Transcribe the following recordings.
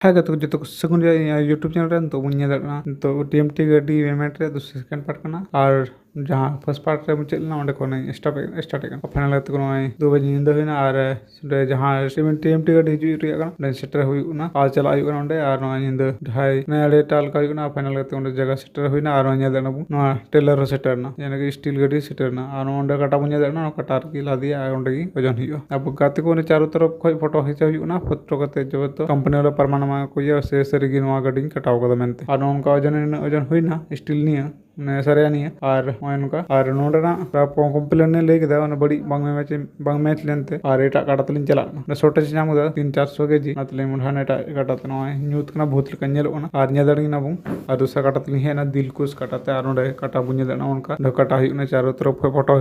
Hai gatau jatuh segun ya YouTube channel ren to bunya darna to TMT gadi payment re दूसरे second part kana और जहाँ first part रे मुझे ना उन्हें कोने स्टार्ट करना फाइनल लगते कोने 2 बजे नींद हुई ना और जहाँ TMT गडी हिजू रे का ने सेटर हुई ना और चला हुई ना उन्हें और ना नींद ढाई ने अड़े टाल का हुई ना फाइनल लगते उन्हें जगह सेटर हुई ना और नींद ना ना टेलर सेटर ना यानी कि स्टील गडी सेटर ना और उन्हें कटा बुnya darna कटार की ला दिया और उन्हें की वजन हुई अब गाते को ने चारों तरफ कोई फोटो खींचा हुई ना फोटो करते जो तो कंपनी वाला परमाणु में कोई से सरिगी नवा गडी कटाव कदा मेंते और उनका वजन हुई ना स्टील नहीं है सरिया नहीं है और उनका और नोडना कंप्लेन ने लेके दा बड़ी बांग मैच लेनते और एटा काटातलिन चला सोटे से नाम 300-400 केजी मतलब मुंडा एटा काटाते नय न्यूत कना बहुत लका नेलोना और नेदड़ी ना बुं और दूसरा काटातलिन है ना दिलकुश काटाते और नोडे काटा बुं नेदना उनका ढकाटा हुना चारों तरफ फोटो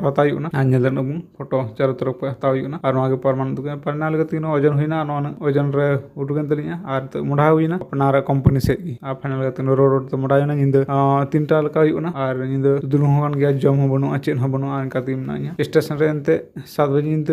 हता हुना नेदना बुं फोटो चारों तरफ हता हुना और वहां के परमाणु दुके परना लगे तीनो वजन हुना वजन रे उडुगन तलिया और मुंडा हुना अपना कंपनी से आप फाइनल लगे तीनो रोड तो मुंडा हुना निंद 3टा लका हुना और निंद दुलुं होन गया जम हो बनु चेन हो बनु आन काती ना स्टेशन रे एंते 7 बजे निंद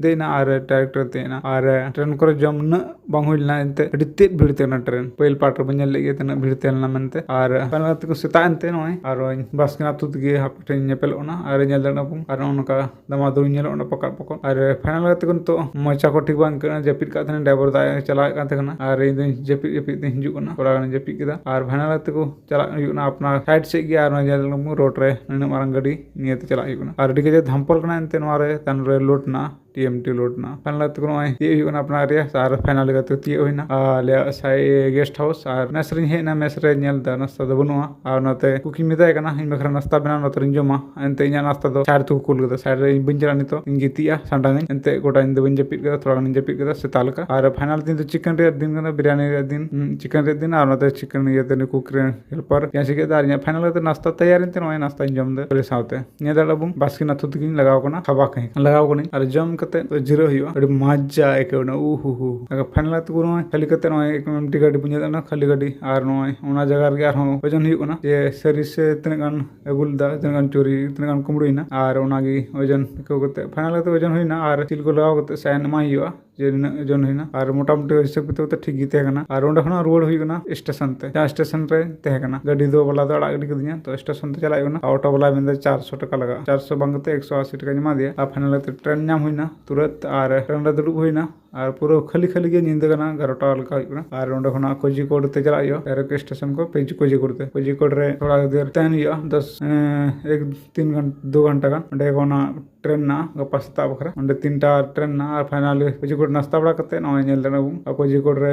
देना और डायरेक्टर देना और ट्रेन को जम न बांगुलना एंते अडिते भिड़ते ना ट्रेन पहिल पार्ट बन लगे तना भिड़ते ना मनते और पहला को सेता एंते नय और बस के नातु तगे हापटे नेपेल ओना और नेल दना बुं और उनका दमा दो नेल ओना पकड़ और फाइनल गते को मचा को ठीक बांग करना जपित का थने ड्राइवर दा चला का थना और इन जपित हिजु कना थोड़ा गन जपित केदा और फाइनल गते को चला हुना अपना साइड से गया और नेल रोड रे न मारंग गडी नियते चला हुना और डिगे जे धमपल कना एंते नवारे तन रे लोटना TMT लोड ना फाइनल तक नय ये हुना अपना रे सार फाइनल गते ती होइना ले साइ गेस्ट हाउस और नसरिन हे ना मेसरे नेल दा नास्ता द बनुआ और नते कुकी मिदाय कना इन बखरा नास्ता बना नतरिन जमा एंते इना नास्ता दो साइड तु कुल गदा साइड रे बंजरा नितो इन गितिया सांडांग एंते गोटा इन बंज जपित गदा थोड़ा इन जपित गदा सेताल का और फाइनल दिन तो चिकन रे दिन गना बिरयानी रे दिन चिकन रे दिन और नते चिकन ये तने कुक रे हेल्पर या सिके दार या फाइनल गते नास्ता तैयार एंते नय नास्ता जम दे परे सावते ने दाला बुं बास्की नाथु तकिन लगाव कना खाबा कहीं लगाव कनी और जम कते जीरो हुआ अड़ी मजा एकेना उहु फाइनल तक खाली कते नय एक एमटी गाड़ी बुझे ना खाली गाड़ी और नय ओना जगह रे आरो वजन हुना जे सरी से तने गान अगुल दा तने गान चोरी तने गान कुमड़ुइना और ओनागी वजन को कते फाइनल कते वजन हुना और चिल को लगाव कते साइन माई हुआ जे वजन हुना और मोटामुटी हिसाब कते ठीक गी तहकना और ओंडे खना रोड हुना स्टेशन ते जहां स्टेशन रे तहकना गाड़ी दो वाला दो गाड़ी कदिया तो स्टेशन ते चला हुना ऑटो वाला में 400 टका लगा 400 बांगते 180 टका जमा दिया और फाइनल कते ट्रेन नाम हुना तुरंत और ट्रेन रे दुड़ुब हुना और पूरा खाली के नींद कना 11टा लका हुना और ओंडे खना कोझिकोड ते चला हुआ डायरेक्ट स्टेशन को कोझिकोड रे थोड़ा देर तहन हुआ 2 घंटा का ओंडे कोना ट्रेन ना गपा सेता बखरा ओंडे 3टा ट्रेन ना और फाइनल कोझिकोड नास्ता बड़ा कते नय नेल दना कोझिकोड रे